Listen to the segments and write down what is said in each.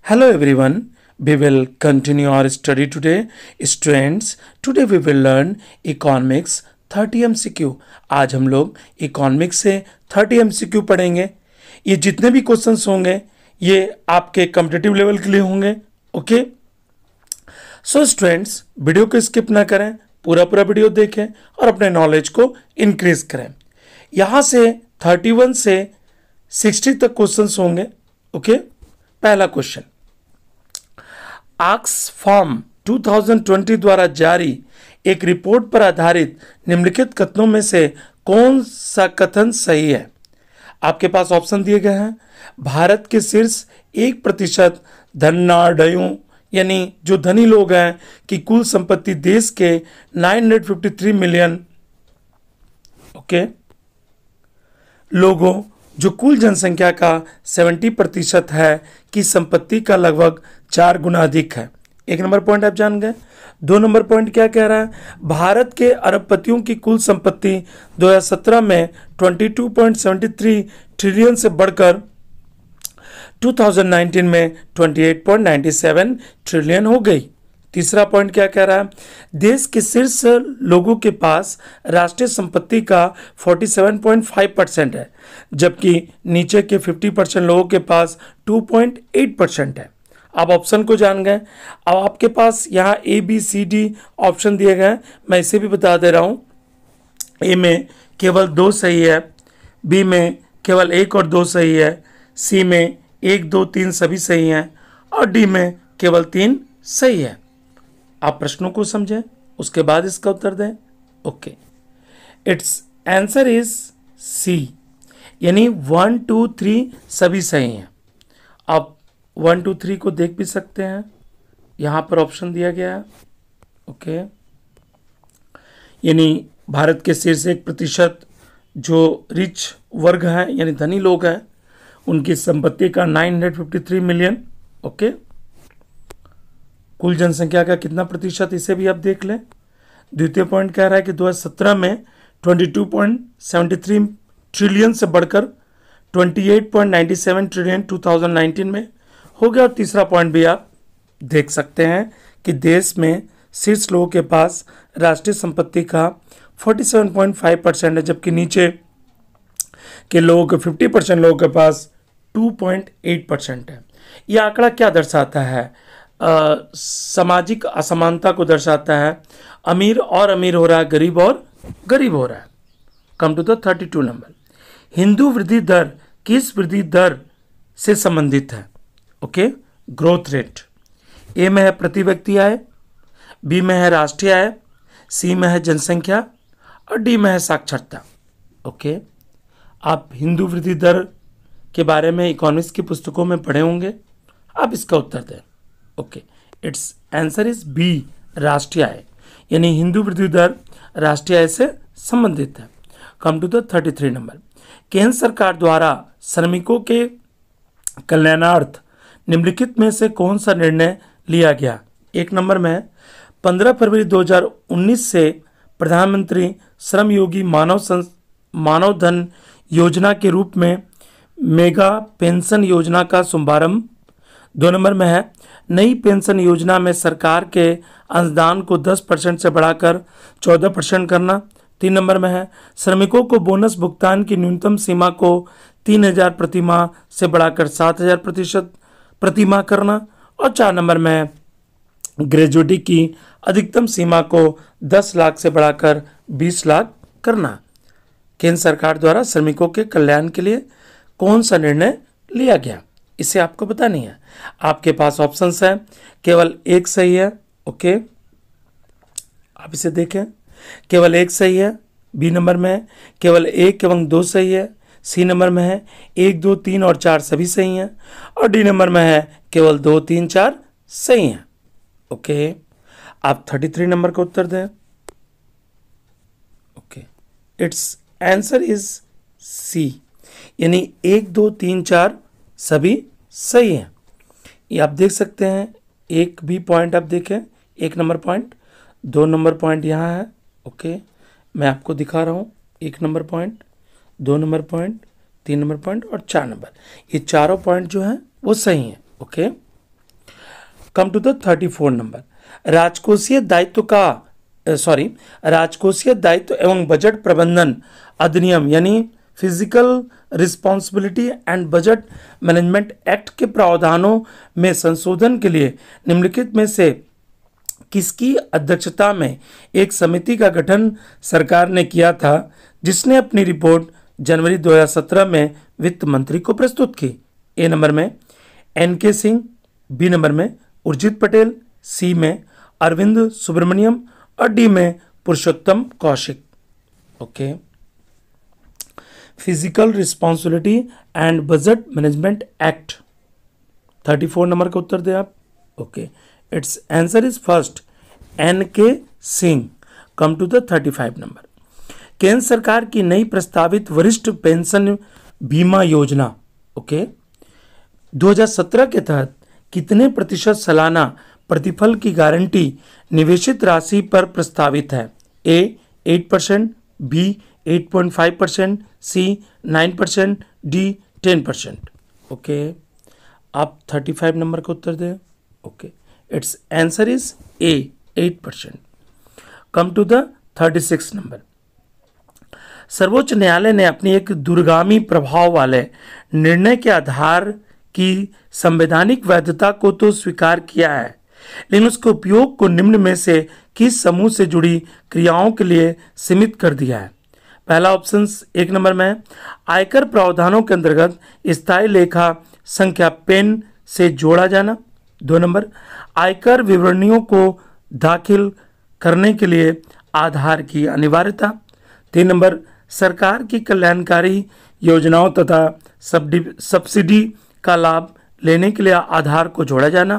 Hello everyone, we will continue our study today. Students, today we will learn economics 30 MCQ. आज हम लोग economics से 30 MCQ पढ़ेंगे. ये जितने भी क्वेश्चंस होंगे ये आपके कॉम्पिटिटिव लेवल के लिए होंगे. ओके, सो स्टूडेंट्स वीडियो को स्किप ना करें, पूरा वीडियो देखें और अपने नॉलेज को इंक्रीज करें. यहाँ से 31 से 60 तक क्वेश्चंस होंगे. ओके, पहला क्वेश्चन, ऑक्सफैम 2020 द्वारा जारी एक रिपोर्ट पर आधारित निम्नलिखित कथनों में से कौन सा कथन सही है? आपके पास ऑप्शन दिए गए हैं. भारत के शीर्ष 1% धनाढ्यों यानी जो धनी लोग हैं कि कुल संपत्ति देश के 953 मिलियन लोगों जो कुल जनसंख्या का 70% है की संपत्ति का लगभग 4 गुना अधिक है. एक नंबर पॉइंट आप जान गए. 2 नंबर पॉइंट क्या कह रहा है? भारत के अरबपतियों की कुल संपत्ति 2017 में 22.73 ट्रिलियन से बढ़कर 2019 में 28.97 ट्रिलियन हो गई. तीसरा पॉइंट क्या कह रहा है? देश के शीर्ष लोगों के पास राष्ट्रीय संपत्ति का 47.5% है, जबकि नीचे के 50% लोगों के पास 2.8% है. आप ऑप्शन को जान गए. अब आपके पास यहाँ ABCD ऑप्शन दिए गए हैं. मैं इसे भी बता दे रहा हूँ. ए में केवल 2 सही है, बी में केवल 1 और 2 सही है, सी में 1, 2, 3 सभी सही हैं और डी में केवल 3 सही है. आप प्रश्नों को समझें, उसके बाद इसका उत्तर दें. Okay, it's answer is C, यानी 1, 2, 3 सभी सही हैं. आप 1, 2, 3 को देख भी सकते हैं, यहाँ पर ऑप्शन दिया गया है. ओके, यानी भारत के शीर्ष 1% जो रिच वर्ग हैं यानी धनी लोग हैं उनकी संपत्ति का 953 मिलियन. ओके, कुल जनसंख्या का कितना प्रतिशत इसे भी आप देख लें. द्वितीय पॉइंट कह रहा है कि 2017 में 22.73 ट्रिलियन से बढ़कर 28.97 ट्रिलियन 2019 में हो गया. और तीसरा पॉइंट भी आप देख सकते हैं कि देश में शीर्ष लोगों के पास राष्ट्रीय संपत्ति का 47.5% है, जबकि नीचे के लोगों के 50% लोगों के पास 2.8% है. यह आंकड़ा क्या दर्शाता है? सामाजिक असमानता को दर्शाता है. अमीर और अमीर हो रहा है, गरीब और गरीब हो रहा है. Come to the 32 number. Hindu वृद्धि दर किस वृद्धि दर से संबंधित है? Okay, growth rate. ए में है प्रति व्यक्ति आय, बी में है राष्ट्रीय आय, सी में है जनसंख्या और डी में है साक्षरता. ओके, आप हिंदू वृद्धि दर के बारे में इकोनॉमिक्स की पुस्तकों में पढ़े होंगे. आप इसका उत्तर दें. Okay, it's answer is B, राष्ट्रीय आय, यानी हिंदू वृद्धि दर राष्ट्रीय आय से संबंधित है. Come to the 33 number. केंद्र सरकार द्वारा श्रमिकों के कल्याणार्थ निम्नलिखित में से कौन सा निर्णय लिया गया? एक नंबर में 15 फरवरी 2019 से प्रधानमंत्री श्रम योगी मानव धन योजना के रूप में मेगा पेंशन योजना का शुभारंभ. 2 नंबर में है नई पेंशन योजना में सरकार के अनुदान को 10% से बढ़ाकर 14% करना. 3 नंबर में है श्रमिकों को बोनस भुगतान की न्यूनतम सीमा को 3,000 प्रति माह से बढ़ाकर 7,000 प्रति माह करना. और 4 नंबर में है ग्रेजुएटी की अधिकतम सीमा को 10 लाख से बढ़ाकर 20 लाख करना. केंद्र सरकार द्वारा श्रमिकों के कल्याण के लिए कौन सा निर्णय लिया गया, इसे आपको बतानी है. आपके पास ऑप्शंस हैं, केवल 1 सही है. ओके, आप इसे देखें, केवल 1 सही है. बी नंबर में है केवल 1 एवं 2 सही है. सी नंबर में है 1, 2, 3 और 4 सभी सही हैं. और डी नंबर में है केवल 2, 3, 4 सही हैं. ओके, आप 33 नंबर का उत्तर दें. Okay, it's answer is C, यानी 1, 2, 3, 4 सभी सही हैं. ये आप देख सकते हैं. एक भी पॉइंट आप देखें, 1 नंबर पॉइंट, 2 नंबर पॉइंट यहाँ है. ओके, मैं आपको दिखा रहा हूँ. 1 number point, 2 number point, 3 number point और 4 नंबर, ये चारों पॉइंट जो हैं वो सही हैं. Okay, come to the 34 number. राजकोषीय दायित्व एवं बजट प्रबंधन अधिनियम यानी physical responsibility and budget management act के प्रावधानों में संशोधन के लिए निम्नलिखित में से किसकी अध्यक्षता में एक समिति का गठन सरकार ने किया था, जिसने अपनी रिपोर्ट जनवरी 2017 में वित्त मंत्री को प्रस्तुत की? ए नंबर में एन.के. सिंह, बी नंबर में उर्जित पटेल, सी में अरविंद सुब्रमण्यम और डी में Purushottam Kaushik. Okay, physical responsibility and budget management act 34 number का उत्तर दें आप। Okay, it's answer is first N K. Singh. Come to the 35 number. केंद्र सरकार की नई प्रस्तावित वरिष्ठ पेंशन बीमा योजना 2017 के तहत कितने प्रतिशत सालाना प्रतिफल की गारंटी निवेशित राशि पर प्रस्तावित है? A 8%, B 8.5%, C 9%, D 10%। Okay, आप 35 नंबर का उत्तर दें। Okay, it's answer is A 8%। Come to the 36 number. सर्वोच्च न्यायालय ने अपनी एक दूरगामी प्रभाव वाले निर्णय के आधार की संवैधानिक वैधता को तो स्वीकार किया है, लेकिन उसके उपयोग को निम्न में से किस समूह से जुड़ी क्रियाओं के लिए सीमित कर दिया है? पहला ऑप्शन एक नंबर में आयकर प्रावधानों के अंतर्गत स्थायी लेखा संख्या पेन से जोड़ा जाना। 2 नंबर आयकर विवरणियों को दाखिल करने के लिए आधार की अनिवार्यता। 3 नंबर सरकार की कल्याणकारी योजनाओं तथा सब्सिडी का लाभ लेने के लिए आधार को जोड़ा जाना।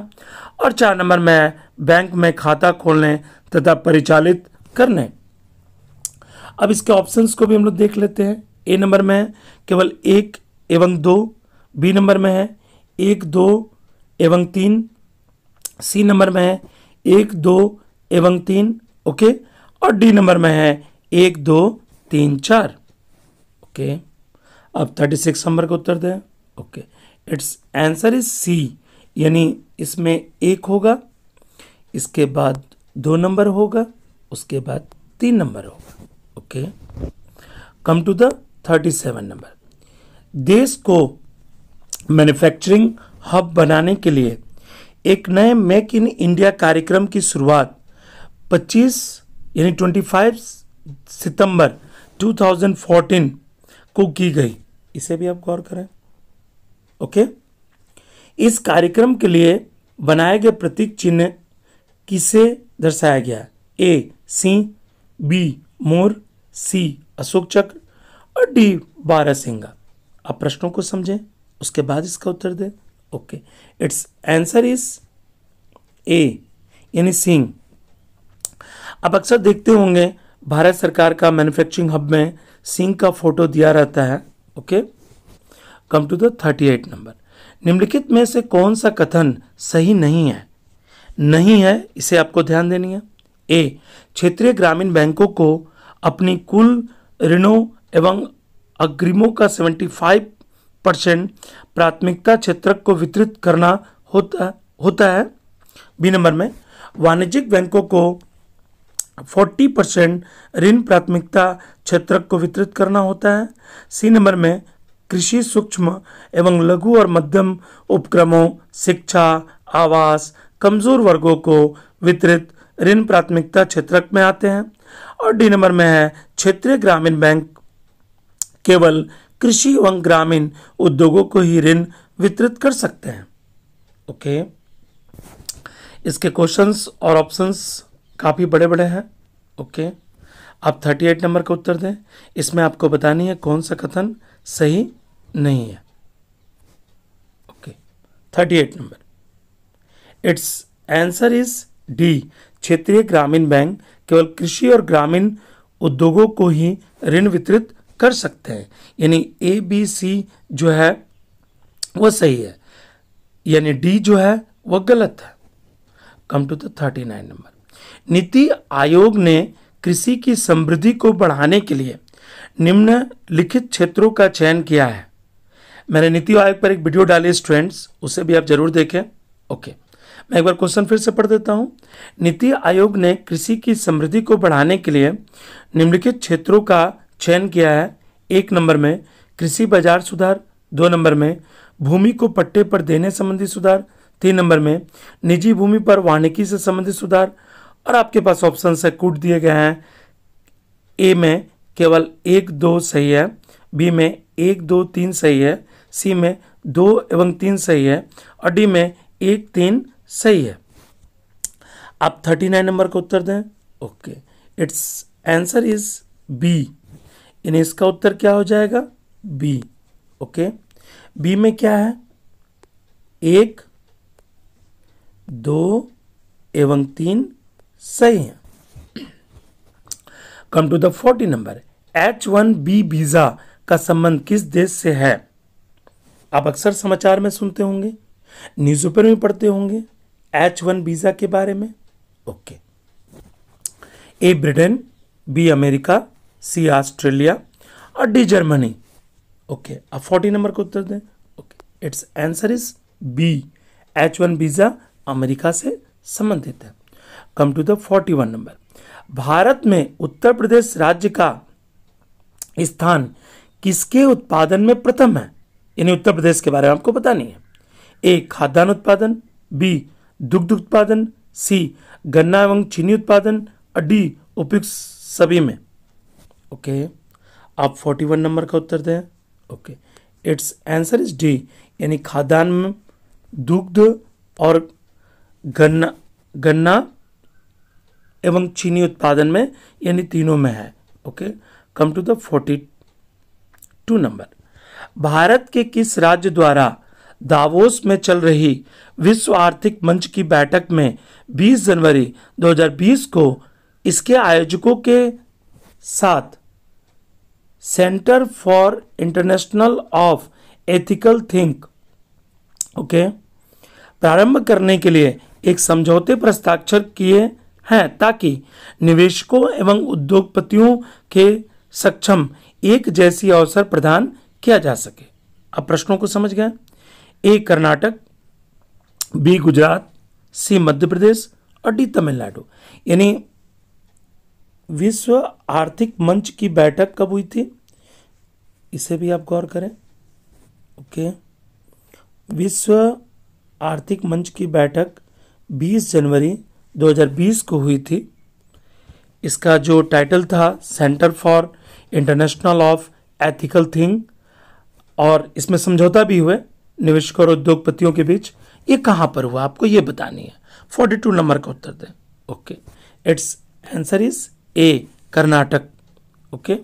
और 4 नंबर में बैंक में खाता खोलने तथा परिचालित करने। अब इसके ऑप्शंस को भी हम लोग देख लेते हैं। ए नंबर में केवल 1 एवं 2, बी नंबर में है 1, 2 एवं 3, सी नंबर में है 1, 2 एवं 3, ओके, और डी नंबर में है 1, 2, 3, 4। ओके, अब 36 नंबर का उत्तर दें। Okay, it's answer is C, यानी इसमें 1 होगा, इसके बाद 2 नंबर होगा, उसके बाद 3 नंबर होगा। Okay, come to the 37 number. देश को मैन्युफैक्चरिंग हब बनाने के लिए एक नए मेक इन इंडिया कार्यक्रम की शुरुआत 25 सितंबर 2014 को की गई। इसे भी आप गौर करें। ओके, इस कार्यक्रम के लिए बनाए गए प्रतीक चिन्ह किसे दर्शाया गया? ए सिंह, बी मोर, सी अशोक चक्र और डी बारहसिंगा। आप प्रश्नों को समझें, उसके बाद इसका उत्तर दें। ओके, इट्स आंसर इज ए, यानी सिंह। अब अक्सर देखते होंगे भारत सरकार का मैन्युफैक्चरिंग हब में सिंह का फोटो दिया रहता है। Okay, come to the 38 number. निम्नलिखित में से कौन सा कथन सही नहीं है? इसे आपको ध्यान देनी है। ए क्षेत्रीय ग्रामीण बैंकों को अपनी कुल ऋणों एवं अग्रिमों का 75% प्राथमिकता क्षेत्रक को वितरित करना होता है। बी नंबर में वाणिज्यिक बैंकों को 40% ऋण प्राथमिकता क्षेत्रक को वितरित करना होता है। सी नंबर में कृषि, सूक्ष्म एवं लघु और मध्यम उपक्रमों, शिक्षा, आवास, कमजोर वर्गों को वितरित ऋण प्राथमिकता क्षेत्रक में आते हैं। और डी नंबर में है क्षेत्रीय ग्रामीण बैंक केवल कृषि एवं ग्रामीण उद्योगों को ही ऋण वितरित कर सकते हैं। ओके, इसके क्वेश्चंस और ऑप्शंस काफ़ी बड़े बड़े हैं। ओके, आप 38 नंबर का उत्तर दें। इसमें आपको बतानी है कौन सा कथन सही नहीं है। Okay, 38 number. It's answer is D, क्षेत्रीय ग्रामीण बैंक केवल कृषि और ग्रामीण उद्योगों को ही ऋण वितरित कर सकते हैं। यानी ए, बी, सी जो है वह सही है, यानी डी जो है वह गलत है। Come to the 39 number. NITI Aayog ने कृषि की समृद्धि को बढ़ाने के लिए निम्नलिखित क्षेत्रों का चयन किया है। मैंने नीति आयोग पर एक वीडियो डाली स्टूडेंट्स, उसे भी आप जरूर देखें। ओके, मैं एक बार क्वेश्चन फिर से पढ़ देता हूं। नीति आयोग ने कृषि की समृद्धि को बढ़ाने के लिए निम्नलिखित क्षेत्रों का चयन किया है। 1 नंबर में कृषि बाजार सुधार, 2 नंबर में भूमि को पट्टे पर देने संबंधी सुधार, 3 नंबर में निजी भूमि पर वानिकी से संबंधित सुधार, और आपके पास ऑप्शन से कूट दिए गए हैं। ए में केवल 1, 2 सही है, बी में 1, 2, 3 सही है, सी में 2 एवं 3 सही है, और डी में 1, 3 सही है। आप 39 नंबर का उत्तर दें। Okay, it's answer is B. यानी इसका उत्तर क्या हो जाएगा? बी। ओके, बी में क्या है? 1, 2 एवं 3 सही है। Come to the 40 number. H1B visa का संबंध किस देश से है? आप अक्सर समाचार में सुनते होंगे, न्यूज़पेपर में पढ़ते होंगे H1 वीजा के बारे में। Okay, A Britain, B America, C Australia, और डी जर्मनी। ओके, आप 40 नंबर का उत्तर दें। Okay, it's answer is B. H1 visa America से संबंधित है। Come to the 41 number. Bharat में उत्तर प्रदेश राज्य का स्थान किसके उत्पादन में प्रथम है? यानी उत्तर प्रदेश के बारे में आपको पता नहीं है। ए खाद्यान्न उत्पादन, बी दुग्ध उत्पादन, सी गन्ना एवं चीनी उत्पादन, और डी उपयुक्त सभी में। ओके, आप 41 नंबर का उत्तर दें। Okay, it's answer is D. यानी खाद्यान्न, दुग्ध और गन्ना एवं चीनी उत्पादन में, यानी तीनों में है। Okay, come to the 42 number. Bharat के किस राज्य द्वारा दावोस में चल रही विश्व आर्थिक मंच की बैठक में 20 जनवरी 2020 को इसके आयोजकों के साथ centre for international of ethical think okay प्रारंभ करने के लिए एक समझौते पर हस्ताक्षर किए हैं, ताकि निवेशकों एवं उद्योगपतियों के सक्षम एक जैसी अवसर प्रदान किया जा सके। अब प्रश्नों को समझ गए। ए कर्नाटक, बी गुजरात, सी मध्य प्रदेश और डी तमिलनाडु। यानी विश्व आर्थिक मंच की बैठक कब हुई थी, इसे भी आप गौर करें। ओके, विश्व आर्थिक मंच की बैठक 20 जनवरी 2020 को हुई थी। इसका जो टाइटल था centre for international of ethical think, और इसमें समझौता भी हुए निवेशकों और उद्योगपतियों के बीच। ये कहाँ पर हुआ आपको ये बतानी है। 42 नंबर का उत्तर दें। Okay, it's answer is A Karnataka. Okay,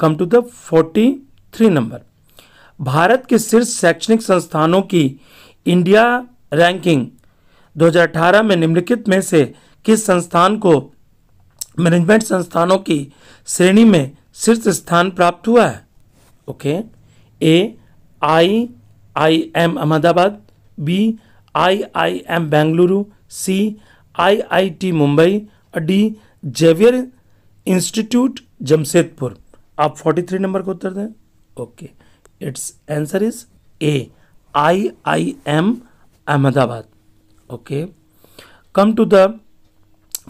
come to the 43 number. Bharat के शीर्ष शैक्षणिक संस्थानों की इंडिया रैंकिंग 2018 में निम्नलिखित में से किस संस्थान को मैनेजमेंट संस्थानों की श्रेणी में शीर्ष स्थान प्राप्त हुआ है? Okay, A IIM Ahmedabad, B IIM Bengaluru, C IIT Mumbai और डी जेवियर इंस्टीट्यूट जमशेदपुर। आप 43 नंबर का उत्तर दें। Okay, it's answer is A IIM Ahmedabad. Okay, come to the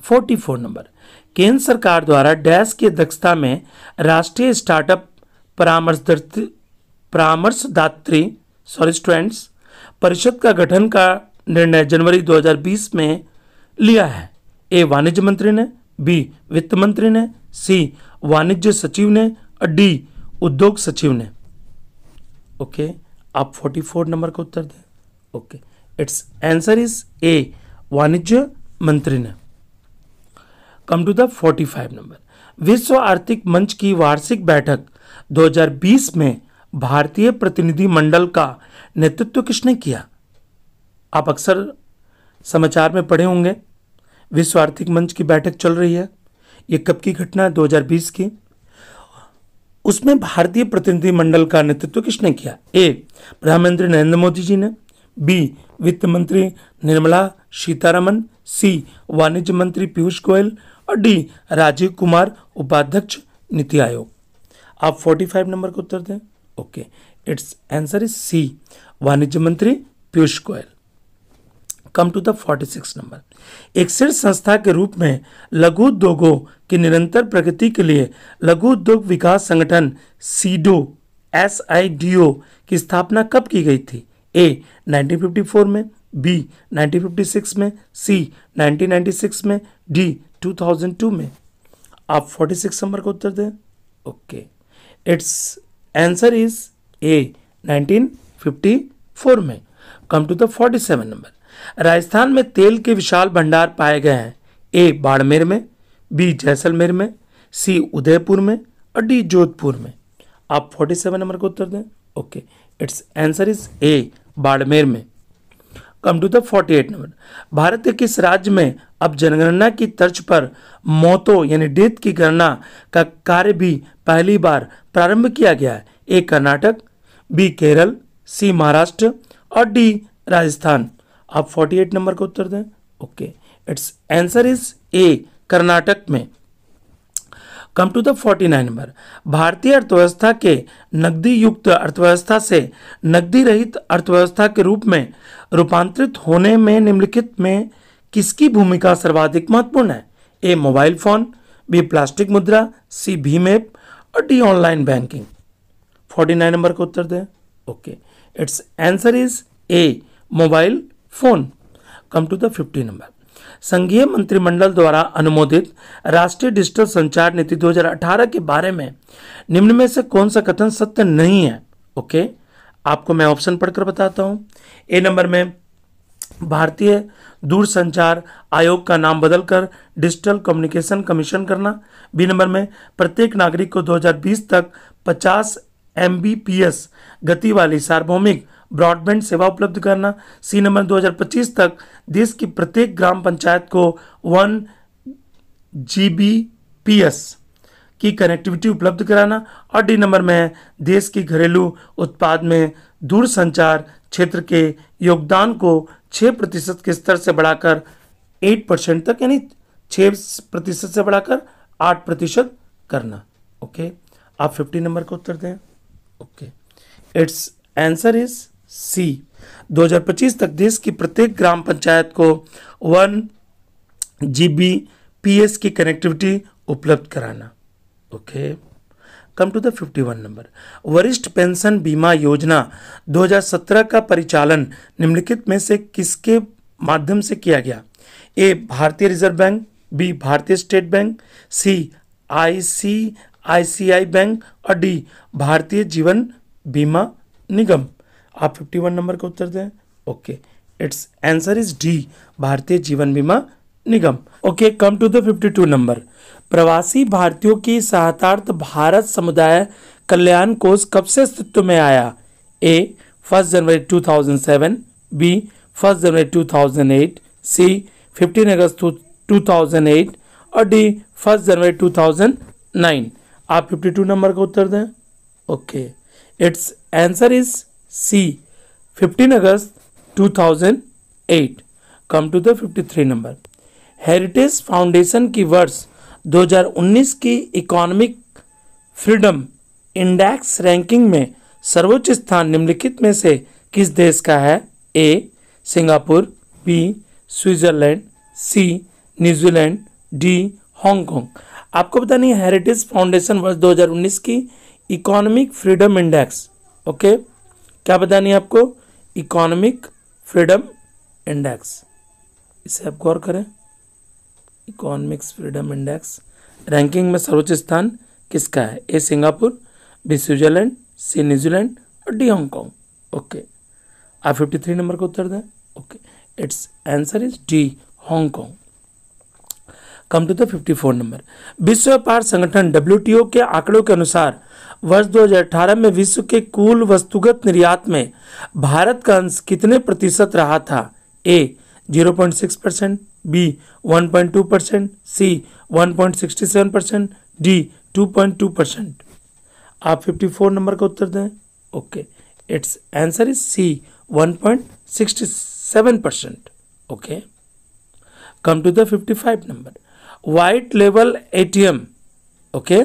44 number. केंद्र सरकार द्वारा डैश की अध्यक्षता में राष्ट्रीय स्टार्टअप परामर्शदात्री स्टूडेंट्स परिषद का गठन का निर्णय जनवरी 2020 में लिया है। ए वाणिज्य मंत्री ने, बी वित्त मंत्री ने, सी वाणिज्य सचिव ने और डी उद्योग सचिव ने। ओके, आप 44 नंबर का उत्तर दें। Okay, it's answer is A वाणिज्य मंत्री ने। Come to the 45 number. विश्व आर्थिक मंच की वार्षिक बैठक 2020 में भारतीय प्रतिनिधि मंडल का नेतृत्व किसने किया? आप अक्सर समाचार में पढ़े होंगे, विश्व आर्थिक मंच की बैठक चल रही है। ये कब की घटना है? 2020 की। उसमें भारतीय प्रतिनिधि मंडल का नेतृत्व किसने किया? ए प्रधानमंत्री नरेंद्र मोदी जी ने, बी वित्त मंत्री निर्मला सीतारमन, सी वाणिज्य मंत्री पीयूष गोयल और डी राजीव कुमार उपाध्यक्ष नीति आयोग। आप 45 नंबर का उत्तर दें। Okay, it's answer is C वाणिज्य मंत्री Piyush Goyal. Come to the 46 number. एक शीर्ष संस्था के रूप में लघु उद्योगों की निरंतर प्रगति के लिए लघु उद्योग विकास संगठन SIDO की स्थापना कब की गई थी? ए 1954 में, बी 1956 में, सी 1996 में, डी 2002 में। आप 46 नंबर का उत्तर दें। Okay, it's answer is A 1954 में। Come to the 47 number. Rajasthan में तेल के विशाल भंडार पाए गए हैं। ए बाड़मेर में, बी जैसलमेर में, सी उदयपुर में और डी जोधपुर में। आप 47 नंबर का उत्तर दें। Okay, it's answer is A Barmer में। Come to the 48 number. Bharat के किस राज्य में अब जनगणना की तर्ज पर मौतों यानी डेथ की गणना का कार्य भी पहली बार प्रारंभ किया गया है? A Karnataka, B Kerala, C Maharashtra और डी राजस्थान। आप 48 नंबर का उत्तर दें। Okay, it's answer is A Karnataka में। Come to the 49 number. भारतीय अर्थव्यवस्था के नकदी युक्त अर्थव्यवस्था से नकदी रहित अर्थव्यवस्था के रूप में रूपांतरित होने में निम्नलिखित में किसकी भूमिका सर्वाधिक महत्वपूर्ण है? A mobile phone, B plastic मुद्रा, सी भीम ऐप और डी ऑनलाइन बैंकिंग। 49 नंबर का उत्तर दें। Okay, it's answer is A mobile phone. Come to the 50 number. संघीय मंत्रिमंडल द्वारा अनुमोदित राष्ट्रीय डिजिटल संचार नीति 2018 के बारे में निम्न में से कौन सा कथन सत्य नहीं है? ओके, आपको मैं ऑप्शन पढ़कर बताता हूं। ए नंबर में भारतीय दूरसंचार आयोग का नाम बदलकर डिजिटल कम्युनिकेशन कमीशन करना। बी नंबर में प्रत्येक नागरिक को 2020 तक 50 MBPS गति वाली सार्वभौमिक ब्रॉडबैंड सेवा उपलब्ध करना। सी नंबर 2025 तक देश की प्रत्येक ग्राम पंचायत को 1 Gbps की कनेक्टिविटी उपलब्ध कराना। और डी नंबर में है देश की घरेलू उत्पाद में दूरसंचार क्षेत्र के योगदान को 6% के स्तर से बढ़ाकर 8% तक यानी 6% से बढ़ाकर 8% करना। ओके, आप 50 नंबर का उत्तर दें। Okay, it's answer is C 2025 तक देश की प्रत्येक ग्राम पंचायत को 1 Gbps की कनेक्टिविटी उपलब्ध कराना। Okay, come to the 51 number. वरिष्ठ पेंशन बीमा योजना 2017 का परिचालन निम्नलिखित में से किसके माध्यम से किया गया? ए भारतीय रिजर्व बैंक, बी भारतीय स्टेट बैंक, सी ICICI बैंक और डी भारतीय जीवन बीमा निगम। आप 51 नंबर का उत्तर दें। Okay, it's answer is D Bharatiya Jeevan Bima Nigam. Okay, come to the 52 number. प्रवासी भारतीयों की सहायतार्थ भारत समुदाय कल्याण कोष कब से अस्तित्व में आया? ए 1 जनवरी 2007, बी 1 जनवरी 2008, सी 15 अगस्त 2008 और डी 1 जनवरी 2009। आप 52 नंबर का उत्तर दें। Okay, it's answer is C 15 अगस्त 2008। Come to the 53 number. Heritage foundation की वर्ष 2019 की इकोनॉमिक फ्रीडम इंडेक्स रैंकिंग में सर्वोच्च स्थान निम्नलिखित में से किस देश का है? A Singapore, B Switzerland, C New Zealand, D Hong Kong. आपको पता नहीं हेरिटेज फाउंडेशन वर्ष 2019 की इकोनॉमिक फ्रीडम इंडेक्स। ओके, क्या पता नहीं आपको? इकोनॉमिक फ्रीडम इंडेक्स, इसे आप गौर करें। इकोनॉमिक्स फ्रीडम इंडेक्स रैंकिंग में सर्वोच्च स्थान किसका है? A Singapore, B Switzerland, C New Zealand और डी हांगकांग। ओके, आप 53 नंबर का उत्तर दें। Okay, it's answer is D Hong Kong. Come to the 54 number. विश्व व्यापार संगठन WTO के आंकड़ों के अनुसार वर्ष 2018 में विश्व के कुल वस्तुगत निर्यात में भारत का अंश कितने प्रतिशत रहा था? A 0.6%, B 1.2%, C 1.67%, D 2.2%। आप 54 नंबर का उत्तर दें। Okay, it's answer is C 1.67%। Okay, come to the 55 number. White label ATM okay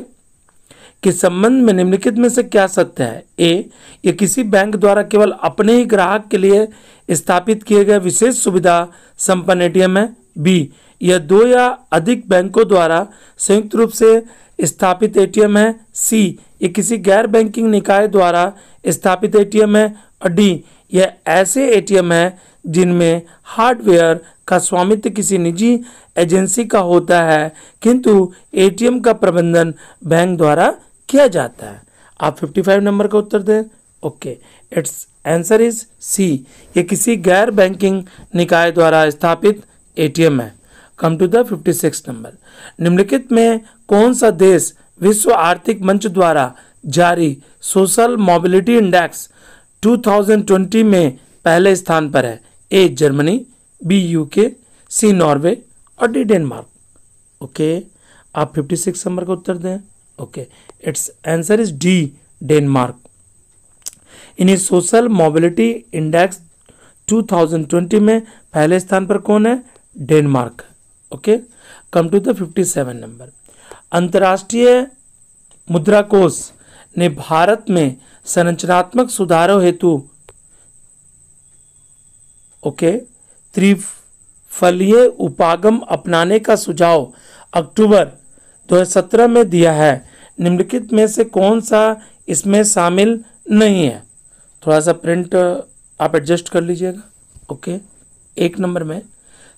के संबंध में निम्नलिखित में से क्या सत्य है? ए, ये किसी बैंक द्वारा केवल अपने ही ग्राहक के लिए स्थापित किए गए विशेष सुविधा संपन्न एटीएम है। बी, यह दो या अधिक बैंकों द्वारा संयुक्त रूप से स्थापित एटीएम है। सी, ये किसी गैर बैंकिंग निकाय द्वारा स्थापित एटीएम है। और डी, यह ऐसे एटीएम है जिनमें हार्डवेयर का स्वामित्व किसी निजी एजेंसी का होता है, किंतु एटीएम का प्रबंधन बैंक द्वारा किया जाता है। आप 55 नंबर का उत्तर दें। Okay, it's answer is C, ये किसी गैर बैंकिंग निकाय द्वारा स्थापित एटीएम है। Come to the 56 number. निम्नलिखित में कौन सा देश विश्व आर्थिक मंच द्वारा जारी सोशल मोबिलिटी इंडेक्स 2020 में पहले स्थान पर है? A, Germany, B, UK, C, Norway और डी, डेनमार्क। ओके, आप 56 नंबर का उत्तर दें। Okay, it's answer is D, Denmark. इन्हीं सोशल मोबिलिटी इंडेक्स 2020 में पहले स्थान पर कौन है? Denmark. Okay, come to the 57 number. अंतर्राष्ट्रीय मुद्रा कोष ने भारत में संरचनात्मक सुधारों हेतु त्रिफलीय उपागम अपनाने का सुझाव अक्टूबर 2017 में दिया है। निम्नलिखित में से कौन सा इसमें शामिल नहीं है? थोड़ा सा प्रिंट आप एडजस्ट कर लीजिएगा। ओके, एक नंबर में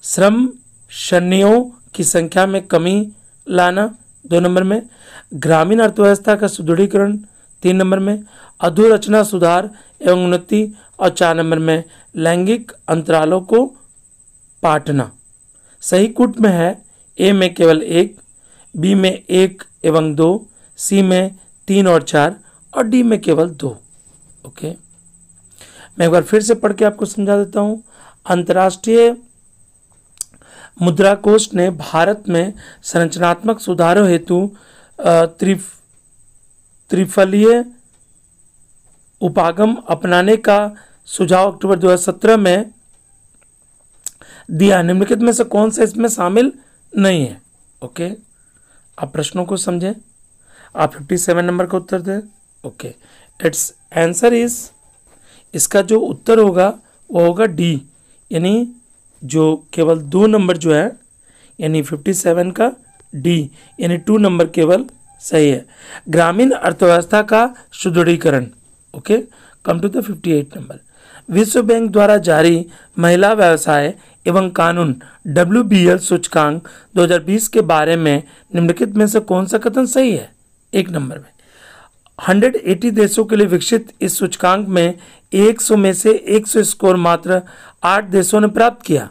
श्रम शनियों की संख्या में कमी लाना, 2 नंबर में ग्रामीण अर्थव्यवस्था का सुदृढ़ीकरण, 3 नंबर में अधोरचना सुधार एवं उन्नति और 4 नंबर में लैंगिक अंतरालों को पाटना। सही कूट में है ए में केवल 1, बी में 1 एवं 2, सी में 3 और 4 और डी में केवल 2। ओके, मैं एक बार फिर से पढ़ के आपको समझा देता हूं। अंतर्राष्ट्रीय मुद्रा कोष ने भारत में संरचनात्मक सुधारों हेतु त्रिफलीय उपागम अपनाने का सुझाव अक्टूबर 2017 में दिया। निम्नलिखित में से कौन सा इसमें शामिल नहीं है? ओके, आप प्रश्नों को समझें। आप 57 नंबर का उत्तर दें। ओके, इट्स आंसर इज, इसका जो उत्तर होगा वो होगा डी, यानी जो केवल 2 नंबर जो है, यानी 57 का डी, यानी 2 नंबर केवल सही है। ग्रामीण अर्थव्यवस्था का सुदृढ़ीकरण। Okay, come to the 58 number. विश्व बैंक द्वारा जारी महिला व्यवसाय एवं कानून WBL सूचकांक 2020 के बारे में निम्नलिखित में से कौन सा कथन सही है? 1 नंबर में 180 देशों के लिए विकसित इस सूचकांक में 100 में से 100 स्कोर मात्र 8 देशों ने प्राप्त किया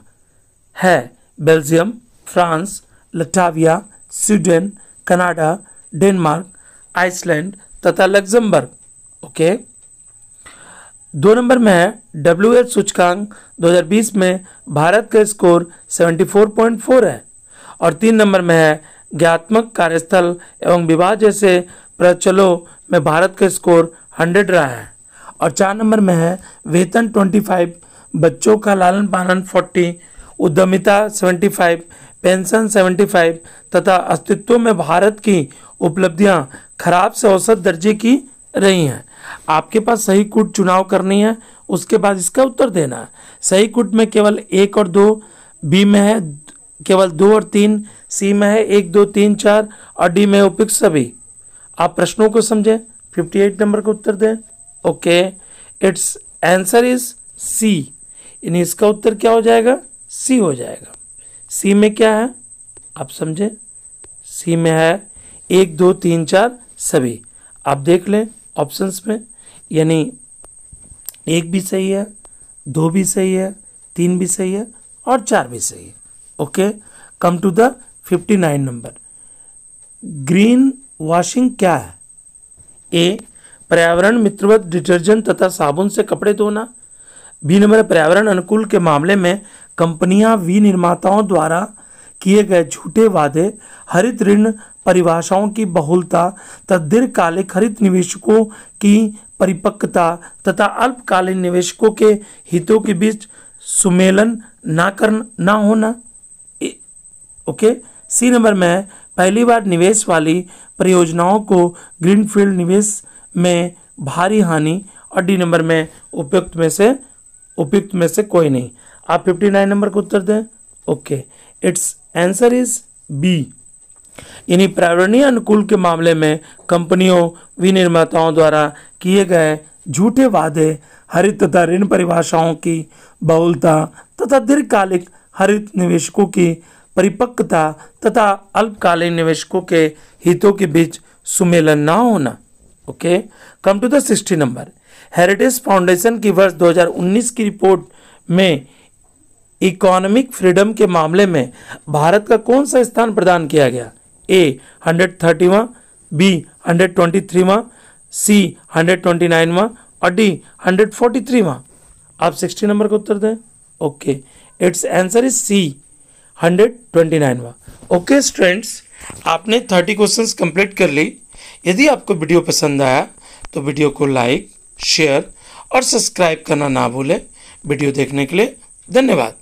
है। Belgium, France, Latvia, Sweden, Canada, Denmark, Iceland तथा लग्जमबर्ग। ओके, 2 नंबर में है WH सूचकांक 2020 में भारत का स्कोर 74.4 है। और 3 नंबर में है ज्ञात्मक कार्यस्थल एवं विवाह जैसे प्रचलों में भारत का स्कोर 100 रहा है। और 4 नंबर में है वेतन 25, बच्चों का लालन पालन 40, उद्यमिता 75, पेंशन 75 तथा अस्तित्व में भारत की उपलब्धियां खराब से औसत दर्जे की रही हैं। आपके पास सही कूट चुनाव करनी है, उसके बाद इसका उत्तर देना है। सही कूट में केवल 1 और 2, बी में है केवल 2 और 3, सी में है 1, 2, 3, 4 और डी में उपयुक्त सभी। आप प्रश्नों को समझें, 58 नंबर का उत्तर दें। Okay, it's answer is C, यानी इसका उत्तर क्या हो जाएगा? सी हो जाएगा। सी में क्या है आप समझें, सी में है 1, 2, 3, 4 सभी। आप देख लें ऑप्शंस में, यानी 1 भी सही है, 2 भी सही है, 3 भी सही है और 4 भी सही है। Okay, come to the 59 number. Green washing क्या है? ए, पर्यावरण मित्रवत डिटर्जेंट तथा साबुन से कपड़े धोना। बी नंबर, पर्यावरण अनुकूल के मामले में कंपनियां विनिर्माताओं द्वारा किए गए झूठे वादे, हरित ऋण परिभाषाओं की बहुलता तथा दीर्घकालिक हरित निवेशकों की परिपक्वता तथा अल्पकालीन निवेशकों के हितों के बीच सुमेलन ना होना। ओके, सी नंबर में पहली बार निवेश वाली परियोजनाओं को ग्रीनफील्ड निवेश में भारी हानि, और डी नंबर में उपयुक्त में से कोई नहीं। आप 59 नंबर को उत्तर दें। Okay, it's answer is B, यानी पर्यावरणीय अनुकूल के मामले में कंपनियों विनिर्माताओं द्वारा किए गए झूठे वादे, हरित तथा ऋण परिभाषाओं की बहुलता तथा दीर्घकालिक हरित निवेशकों की परिपक्वता तथा अल्पकालीन निवेशकों के हितों के बीच सुमेलन न होना। Okay, come to the 60 number. Heritage foundation की वर्ष 2019 की रिपोर्ट में इकोनॉमिक फ्रीडम के मामले में भारत का कौन सा स्थान प्रदान किया गया? ए 130वां, बी 123वां, सी 129वां और डी 143वां। आप 60 नंबर का उत्तर दें। Okay, it's answer is C 129वां। ओके स्टूडेंट्स, आपने 30 क्वेश्चंस कंप्लीट कर ली। यदि आपको वीडियो पसंद आया तो वीडियो को लाइक, शेयर और सब्सक्राइब करना ना भूलें। वीडियो देखने के लिए धन्यवाद।